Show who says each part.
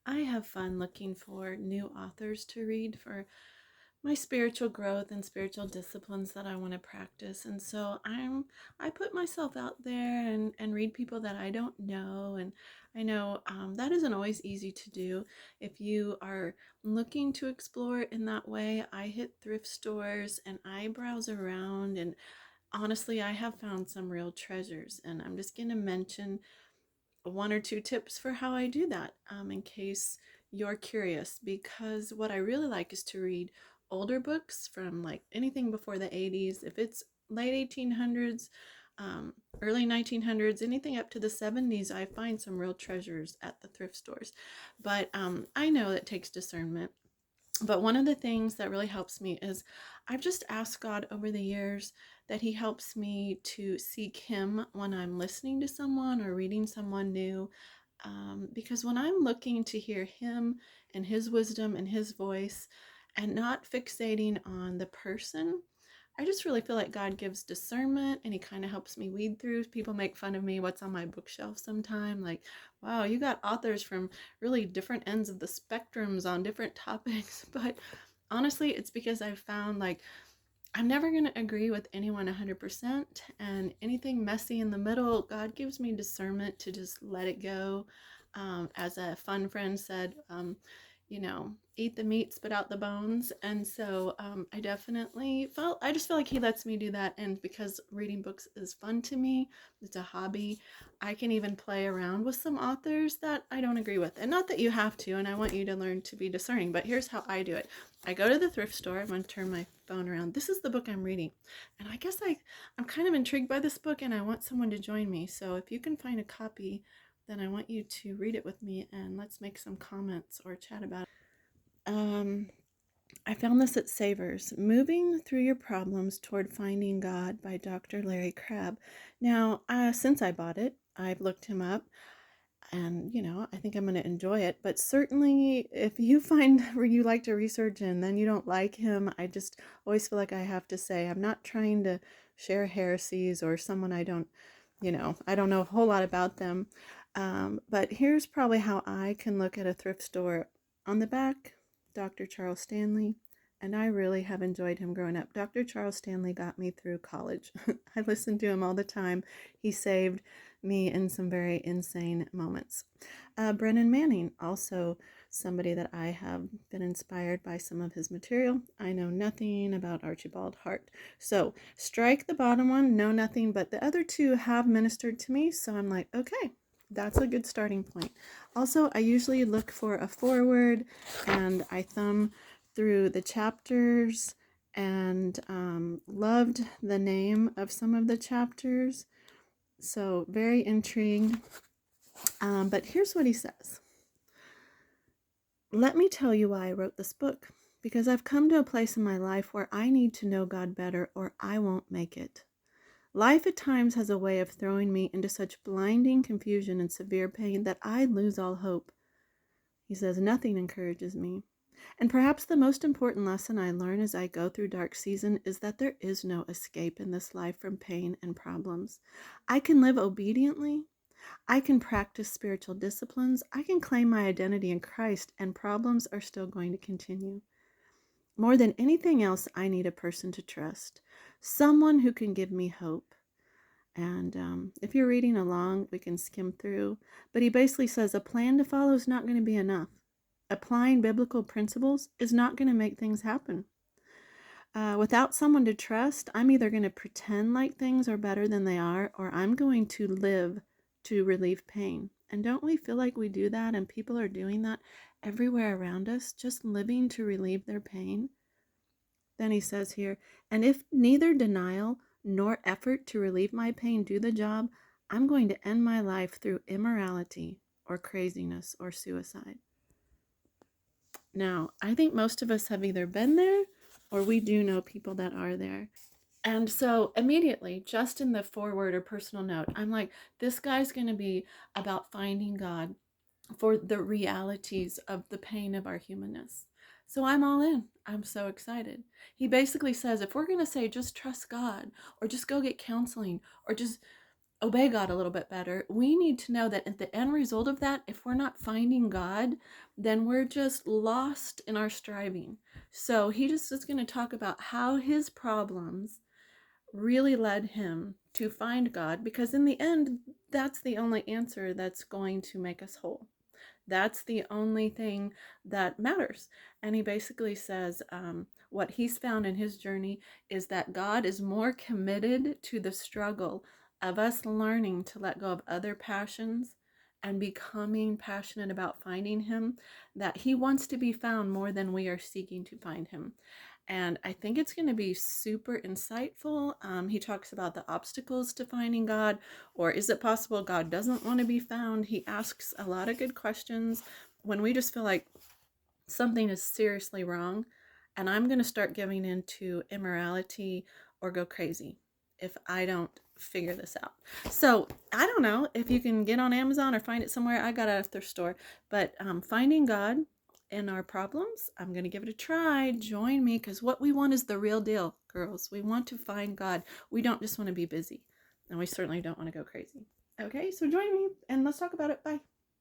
Speaker 1: I have fun looking for new authors to read for my spiritual growth and spiritual disciplines that I want to practice. And so I put myself out there and read people that I don't know. And I know that isn't always easy to do. If you are looking to explore in that way, I hit thrift stores and I browse around, and honestly, I have found some real treasures. And I'm just going to mention one or two tips for how I do that, in case you're curious, because what I really like is to read older books from like anything before the 80s. If it's late 1800s, early 1900s, anything up to the 70s, I find some real treasures at the thrift stores. But I know it takes discernment. But one of the things that really helps me is I've just asked God over the years that He helps me to seek Him when I'm listening to someone or reading someone new. Because when I'm looking to hear Him and His wisdom and His voice and not fixating on the person, I just really feel like God gives discernment and He kind of helps me weed through. People make fun of me, what's on my bookshelf sometime. Like, wow, you got authors from really different ends of the spectrums on different topics. But honestly, it's because I've found like I'm never going to agree with anyone 100%. And anything messy in the middle, God gives me discernment to just let it go. As a fun friend said, eat the meat, spit out the bones. And so I just feel like He lets me do that. And because reading books is fun to me, it's a hobby, I can even play around with some authors that I don't agree with. And not that you have to, and I want you to learn to be discerning, but here's how I do it. I go to the thrift store. I'm going to turn my phone around. This is the book I'm reading. And I guess I'm kind of intrigued by this book and I want someone to join me. So if you can find a copy, then I want you to read it with me and let's make some comments or chat about it. I found this at Savers, Moving Through Your Problems Toward Finding God by Dr. Larry Crabb. Now, since I bought it, I've looked him up and, I think I'm going to enjoy it. But certainly, if you find where you like to research and then you don't like him, I just always feel like I have to say, I'm not trying to share heresies or someone I don't know a whole lot about them. But here's probably how I can look at a thrift store. On the back, Dr. Charles Stanley, and I really have enjoyed him growing up. Dr. Charles Stanley got me through college. I listened to him all the time. He saved me in some very insane moments. Brennan Manning, also somebody that I have been inspired by some of his material. I know nothing about Archibald Hart. So strike the bottom one, know nothing, but the other two have ministered to me. So I'm like, okay, that's a good starting point. Also, I usually look for a foreword and I thumb through the chapters and loved the name of some of the chapters. So very intrigued. But here's what he says. Let me tell you why I wrote this book. Because I've come to a place in my life where I need to know God better or I won't make it. Life at times has a way of throwing me into such blinding confusion and severe pain that I lose all hope. He says, nothing encourages me. And perhaps the most important lesson I learn as I go through dark season is that there is no escape in this life from pain and problems. I can live obediently. I can practice spiritual disciplines. I can claim my identity in Christ, and problems are still going to continue. More than anything else, I need a person to trust, someone who can give me hope. And if you're reading along, we can skim through. But he basically says a plan to follow is not going to be enough. Applying biblical principles is not going to make things happen. Without someone to trust, I'm either going to pretend like things are better than they are, or I'm going to live to relieve pain. And don't we feel like we do that, and people are doing that everywhere around us, just living to relieve their pain? Then he says here, and if neither denial nor effort to relieve my pain do the job, I'm going to end my life through immorality or craziness or suicide. Now, I think most of us have either been there or we do know people that are there. And so immediately, just in the foreword or personal note, I'm like, this guy's going to be about finding God for the realities of the pain of our humanness. So I'm all in. I'm so excited. He basically says, if we're going to say just trust God or just go get counseling or just obey God a little bit better, we need to know that at the end result of that, if we're not finding God, then we're just lost in our striving. So he just is going to talk about how his problems really led him to find God, because in the end, that's the only answer that's going to make us whole. That's the only thing that matters. And he basically says what he's found in his journey is that God is more committed to the struggle of us learning to let go of other passions and becoming passionate about finding him, that he wants to be found more than we are seeking to find him. And I think it's going to be super insightful. He talks about the obstacles to finding God, or is it possible God doesn't want to be found? He asks a lot of good questions when we just feel like something is seriously wrong, and I'm going to start giving into immorality or go crazy if I don't figure this out. So I don't know if you can get on Amazon or find it somewhere. I got it at their store, but Finding God in Our Problems, I'm going to give it a try. Join me, because what we want is the real deal, girls. We want to find God. We don't just want to be busy, and we certainly don't want to go crazy. Okay, so join me and let's talk about it. Bye.